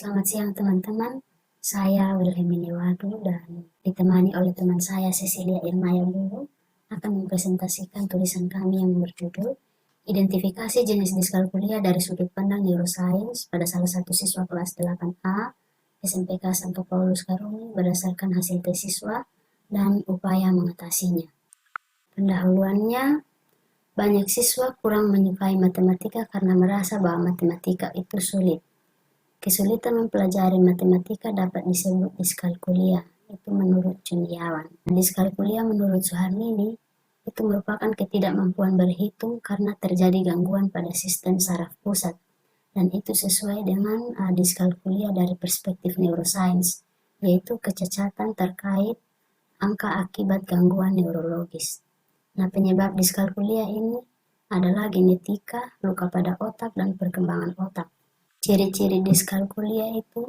Selamat siang teman-teman, saya Wilhelmine Wadu dan ditemani oleh teman saya Cecilia Irmaya Lulu akan mempresentasikan tulisan kami yang berjudul Identifikasi Jenis Diskalkulia dari Sudut Pandang Neuroscience pada salah satu siswa kelas 8A SMPK Santo Paulus Karuni berdasarkan hasil tes siswa dan upaya mengatasinya. Pendahuluannya, banyak siswa kurang menyukai matematika karena merasa bahwa matematika itu sulit. Kesulitan mempelajari matematika dapat disebut diskalkulia, itu menurut Juniawan. Diskalkulia menurut Suharnini, itu merupakan ketidakmampuan berhitung karena terjadi gangguan pada sistem saraf pusat. Dan itu sesuai dengan diskalkulia dari perspektif neuroscience, yaitu kecacatan terkait angka akibat gangguan neurologis. Nah, penyebab diskalkulia ini adalah genetika, luka pada otak, dan perkembangan otak. Ciri-ciri diskalkulia itu,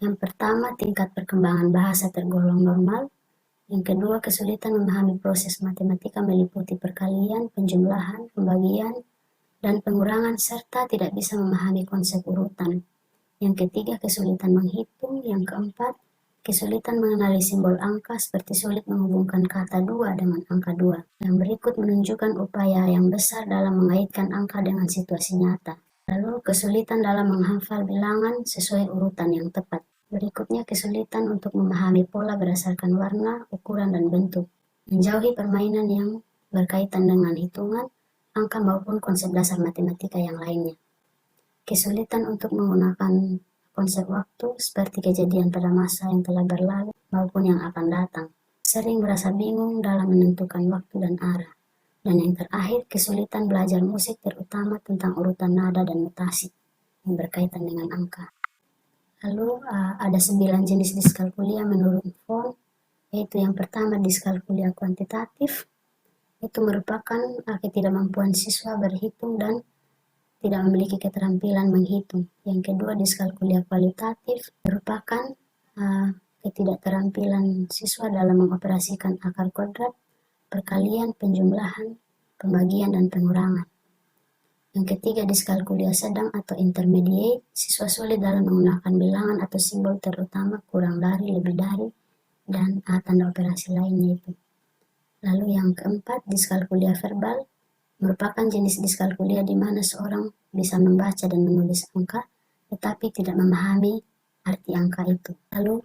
yang pertama, tingkat perkembangan bahasa tergolong normal. Yang kedua, kesulitan memahami proses matematika meliputi perkalian, penjumlahan, pembagian, dan pengurangan, serta tidak bisa memahami konsep urutan. Yang ketiga, kesulitan menghitung. Yang keempat, kesulitan mengenali simbol angka seperti sulit menghubungkan kata 2 dengan angka 2. Yang berikut menunjukkan upaya yang besar dalam mengaitkan angka dengan situasi nyata. Lalu kesulitan dalam menghafal bilangan sesuai urutan yang tepat. Berikutnya kesulitan untuk memahami pola berdasarkan warna, ukuran, dan bentuk. Menjauhi permainan yang berkaitan dengan hitungan, angka maupun konsep dasar matematika yang lainnya. Kesulitan untuk menggunakan konsep waktu seperti kejadian pada masa yang telah berlalu maupun yang akan datang. Sering merasa bingung dalam menentukan waktu dan arah. Dan yang terakhir, kesulitan belajar musik terutama tentang urutan nada dan notasi yang berkaitan dengan angka. Lalu ada 9 jenis diskalkulia menurut Von, yaitu yang pertama diskalkulia kuantitatif, itu merupakan ketidakmampuan siswa berhitung dan tidak memiliki keterampilan menghitung. Yang kedua, diskalkulia kualitatif merupakan ketidakterampilan siswa dalam mengoperasikan akar kodrat, perkalian, penjumlahan, pembagian, dan pengurangan. Yang ketiga, diskalkulia sedang atau intermediate, siswa sulit dalam menggunakan bilangan atau simbol terutama kurang dari, lebih dari, dan tanda operasi lainnya itu. Lalu yang keempat, diskalkulia verbal, merupakan jenis diskalkulia di mana seorang bisa membaca dan menulis angka, tetapi tidak memahami arti angka itu. Lalu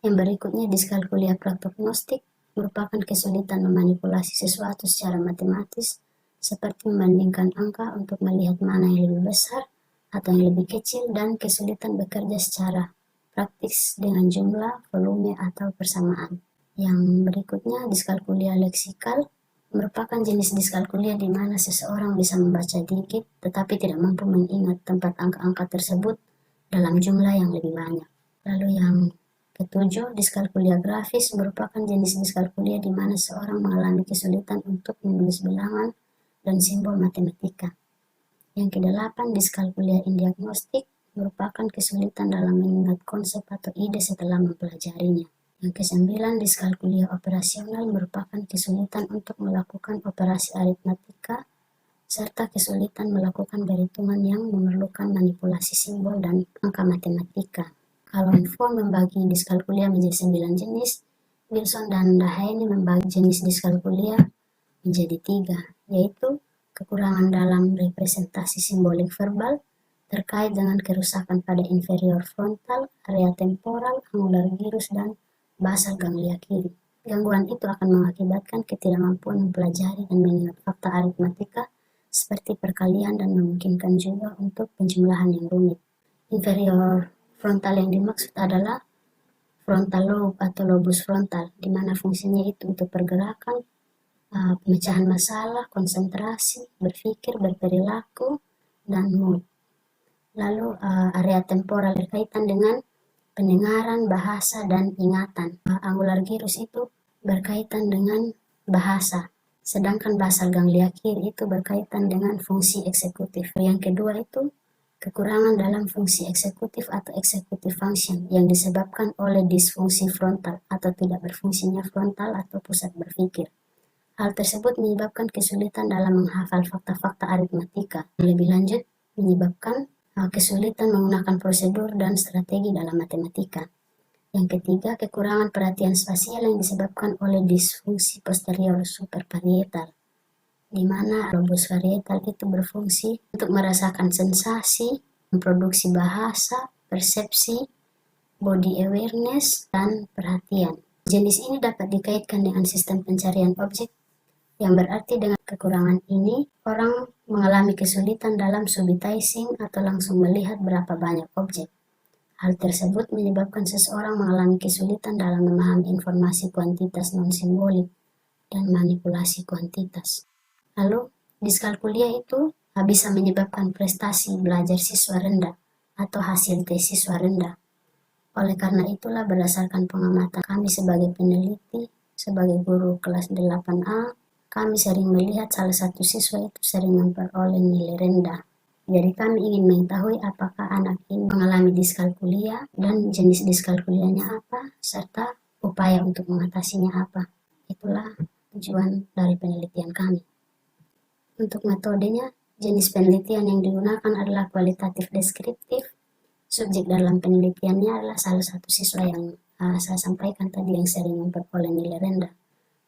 yang berikutnya, diskalkulia prognostik, merupakan kesulitan memanipulasi sesuatu secara matematis, seperti membandingkan angka untuk melihat mana yang lebih besar atau yang lebih kecil, dan kesulitan bekerja secara praktis dengan jumlah, volume, atau persamaan. Yang berikutnya, diskalkulia leksikal, merupakan jenis diskalkulia di mana seseorang bisa membaca dikit tetapi tidak mampu mengingat tempat angka-angka tersebut dalam jumlah yang lebih banyak. Lalu yang ketujuh, diskalkulia grafis, merupakan jenis diskalkulia di mana seorang mengalami kesulitan untuk menulis bilangan dan simbol matematika. Yang kedelapan, diskalkulia indiagnostik, merupakan kesulitan dalam mengingat konsep atau ide setelah mempelajarinya. Yang kesembilan, diskalkulia operasional, merupakan kesulitan untuk melakukan operasi aritmatika serta kesulitan melakukan perhitungan yang memerlukan manipulasi simbol dan angka matematika. Kalau Von membagi diskalkulia menjadi 9 jenis, Wilson dan Dahaini membagi jenis diskalkulia menjadi 3, yaitu kekurangan dalam representasi simbolik verbal terkait dengan kerusakan pada inferior frontal, area temporal, angular gyrus, dan basal ganglia kiri. Gangguan itu akan mengakibatkan ketidakmampuan mempelajari dan mengingat fakta aritmatika seperti perkalian dan memungkinkan juga untuk penjumlahan yang rumit. Inferior frontal yang dimaksud adalah frontal lobe atau lobus frontal, di mana fungsinya itu untuk pergerakan, pemecahan masalah, konsentrasi, berpikir, berperilaku, dan mood. Lalu area temporal berkaitan dengan pendengaran, bahasa, dan ingatan. Angular gyrus itu berkaitan dengan bahasa, sedangkan basal ganglia kiri itu berkaitan dengan fungsi eksekutif. Yang kedua itu kekurangan dalam fungsi eksekutif atau executive function yang disebabkan oleh disfungsi frontal atau tidak berfungsinya frontal atau pusat berpikir. Hal tersebut menyebabkan kesulitan dalam menghafal fakta-fakta aritmatika. Lebih lanjut, menyebabkan kesulitan menggunakan prosedur dan strategi dalam matematika. Yang ketiga, kekurangan perhatian spasial yang disebabkan oleh disfungsi posterior superparietal, di mana lobus parietal itu berfungsi untuk merasakan sensasi, memproduksi bahasa, persepsi, body awareness, dan perhatian. Jenis ini dapat dikaitkan dengan sistem pencarian objek, yang berarti dengan kekurangan ini, orang mengalami kesulitan dalam subitizing atau langsung melihat berapa banyak objek. Hal tersebut menyebabkan seseorang mengalami kesulitan dalam memahami informasi kuantitas non-simbolik dan manipulasi kuantitas. Lalu, diskalkulia itu bisa menyebabkan prestasi belajar siswa rendah atau hasil tes siswa rendah. Oleh karena itulah berdasarkan pengamatan kami sebagai peneliti, sebagai guru kelas 8A, kami sering melihat salah satu siswa itu sering memperoleh nilai rendah. Jadi kami ingin mengetahui apakah anak ini mengalami diskalkulia dan jenis diskalkulianya apa, serta upaya untuk mengatasinya apa. Itulah tujuan dari penelitian kami. Untuk metodenya, jenis penelitian yang digunakan adalah kualitatif deskriptif. Subjek dalam penelitiannya adalah salah satu siswa yang saya sampaikan tadi yang sering memperoleh nilai rendah.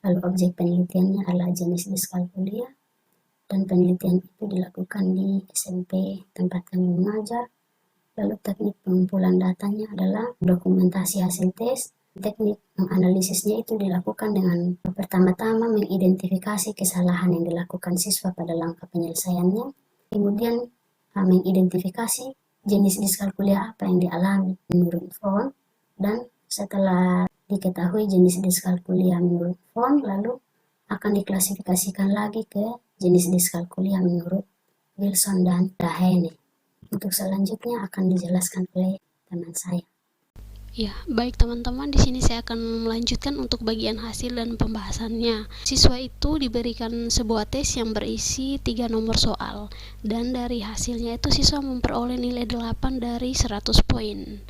Lalu objek penelitiannya adalah jenis diskalkulia, dan penelitian itu dilakukan di SMP tempat kami mengajar. Lalu teknik pengumpulan datanya adalah dokumentasi hasil tes. Teknik menganalisisnya itu dilakukan dengan pertama-tama mengidentifikasi kesalahan yang dilakukan siswa pada langkah penyelesaiannya, kemudian mengidentifikasi jenis diskalkulia apa yang dialami menurut Font, dan setelah diketahui jenis diskalkulia menurut Font, lalu akan diklasifikasikan lagi ke jenis diskalkulia menurut Wilson dan Dahene. Untuk selanjutnya akan dijelaskan oleh teman saya. Ya, baik teman-teman, di sini saya akan melanjutkan untuk bagian hasil dan pembahasannya. Siswa itu diberikan sebuah tes yang berisi 3 nomor soal, dan dari hasilnya itu siswa memperoleh nilai 8 dari 100 poin.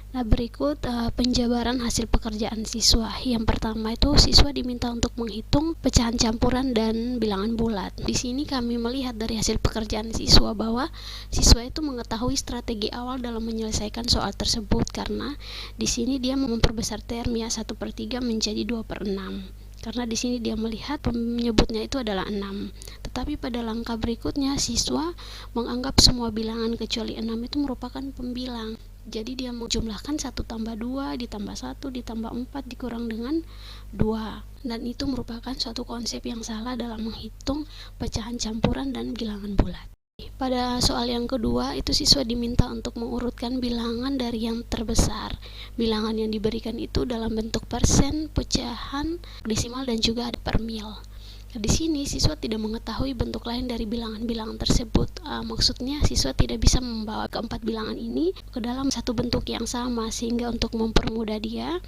Nah, berikut penjabaran hasil pekerjaan siswa. Yang pertama itu siswa diminta untuk menghitung pecahan campuran dan bilangan bulat. Di sini kami melihat dari hasil pekerjaan siswa bahwa siswa itu mengetahui strategi awal dalam menyelesaikan soal tersebut, karena di sini dia memperbesar term ya 1/3 menjadi 2/6. Karena di sini dia melihat penyebutnya itu adalah 6. Tetapi pada langkah berikutnya siswa menganggap semua bilangan kecuali 6 itu merupakan pembilang. Jadi dia menjumlahkan 1 tambah 2 ditambah 1 ditambah 4 dikurang dengan 2. Dan itu merupakan suatu konsep yang salah dalam menghitung pecahan campuran dan bilangan bulat. Pada soal yang kedua, itu siswa diminta untuk mengurutkan bilangan dari yang terbesar. Bilangan yang diberikan itu dalam bentuk persen, pecahan, desimal, dan juga ada per mil. Di sini siswa tidak mengetahui bentuk lain dari bilangan-bilangan tersebut. Maksudnya siswa tidak bisa membawa keempat bilangan ini ke dalam satu bentuk yang sama, sehingga untuk mempermudah dia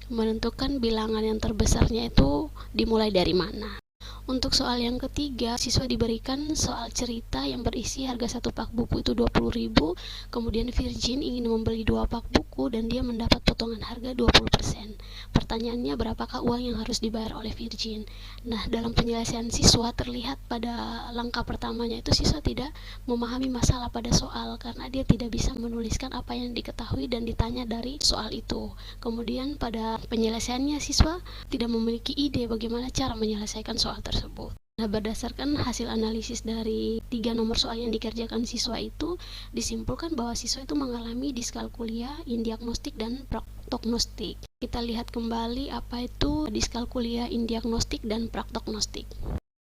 menentukan bilangan yang terbesarnya itu dimulai dari mana. Untuk soal yang ketiga, siswa diberikan soal cerita yang berisi harga satu pak buku itu 20.000, kemudian Virgin ingin membeli 2 pak buku dan dia mendapat potongan harga 20%. Pertanyaannya, berapakah uang yang harus dibayar oleh Virgin? Nah, dalam penyelesaian siswa terlihat pada langkah pertamanya itu siswa tidak memahami masalah pada soal karena dia tidak bisa menuliskan apa yang diketahui dan ditanya dari soal itu. Kemudian pada penyelesaiannya siswa tidak memiliki ide bagaimana cara menyelesaikan soal tersebut. Nah, berdasarkan hasil analisis dari 3 nomor soal yang dikerjakan siswa itu, disimpulkan bahwa siswa itu mengalami diskalkulia, indiagnostik, dan praktognostik. Kita lihat kembali apa itu diskalkulia, indiagnostik, dan praktognostik.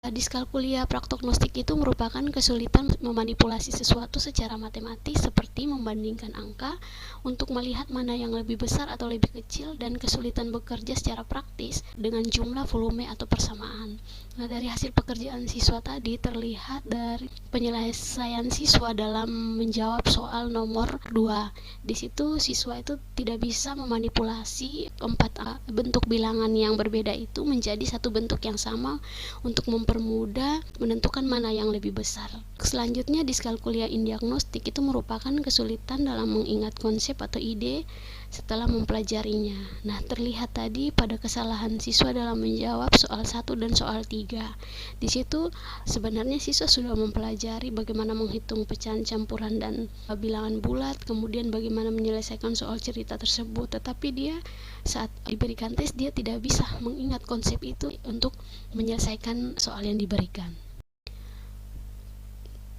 Diskalkulia praktognostik itu merupakan kesulitan memanipulasi sesuatu secara matematis seperti membandingkan angka untuk melihat mana yang lebih besar atau lebih kecil, dan kesulitan bekerja secara praktis dengan jumlah, volume, atau persamaan. Nah, dari hasil pekerjaan siswa tadi terlihat dari penyelesaian siswa dalam menjawab soal nomor 2. Di situ siswa itu tidak bisa memanipulasi 4 bentuk bilangan yang berbeda itu menjadi satu bentuk yang sama untuk mempermudah menentukan mana yang lebih besar. Selanjutnya, diskalkulia indiagnostik itu merupakan kesulitan dalam mengingat konsep atau ide setelah mempelajarinya. Nah, terlihat tadi pada kesalahan siswa dalam menjawab soal 1 dan soal 3. Di situ sebenarnya siswa sudah mempelajari bagaimana menghitung pecahan campuran dan bilangan bulat, kemudian bagaimana menyelesaikan soal cerita tersebut, tetapi dia saat diberikan tes dia tidak bisa mengingat konsep itu untuk menyelesaikan soal yang diberikan.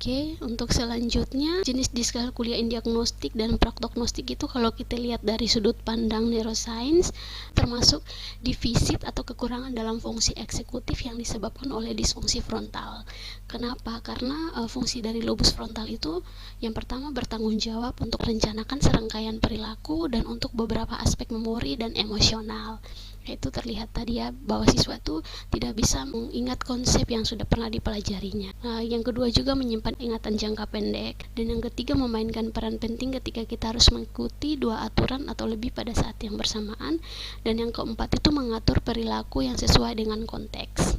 Oke, untuk selanjutnya jenis diskalkulia indiagnostik dan prognostik itu kalau kita lihat dari sudut pandang neuroscience termasuk defisit atau kekurangan dalam fungsi eksekutif yang disebabkan oleh disfungsi frontal. Kenapa? Karena fungsi dari lobus frontal itu yang pertama bertanggung jawab untuk merencanakan serangkaian perilaku dan untuk beberapa aspek memori dan emosional. Itu terlihat tadi ya bahwa siswa itu tidak bisa mengingat konsep yang sudah pernah dipelajarinya. Yang kedua juga menyimpan ingatan jangka pendek, dan yang ketiga memainkan peran penting ketika kita harus mengikuti dua aturan atau lebih pada saat yang bersamaan, dan yang keempat itu mengatur perilaku yang sesuai dengan konteks.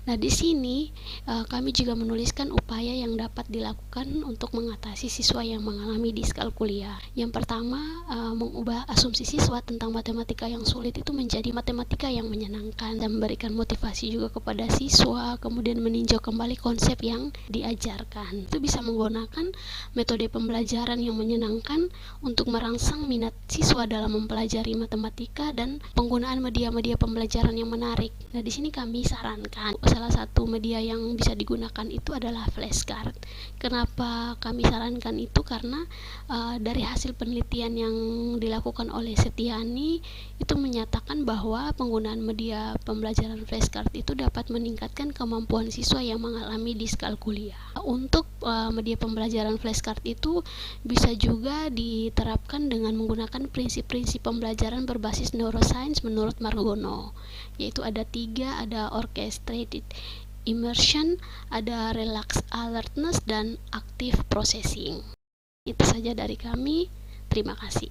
Nah, di sini kami juga menuliskan upaya yang dapat dilakukan untuk mengatasi siswa yang mengalami diskalkulia. Yang pertama, mengubah asumsi siswa tentang matematika yang sulit itu menjadi matematika yang menyenangkan, dan memberikan motivasi juga kepada siswa, kemudian meninjau kembali konsep yang diajarkan. Itu bisa menggunakan metode pembelajaran yang menyenangkan untuk merangsang minat siswa dalam mempelajari matematika dan penggunaan media-media pembelajaran yang menarik. Nah, di sini kami sarankan salah satu media yang bisa digunakan itu adalah flashcard. Kenapa kami sarankan itu? Karena dari hasil penelitian yang dilakukan oleh Setiani itu menyatakan bahwa penggunaan media pembelajaran flashcard itu dapat meningkatkan kemampuan siswa yang mengalami diskalkulia. Untuk media pembelajaran flashcard itu bisa juga diterapkan dengan menggunakan prinsip-prinsip pembelajaran berbasis neuroscience menurut Margono, yaitu ada 3, ada orchestrated immersion, ada relaxed alertness, dan active processing. Itu saja dari kami. Terima kasih.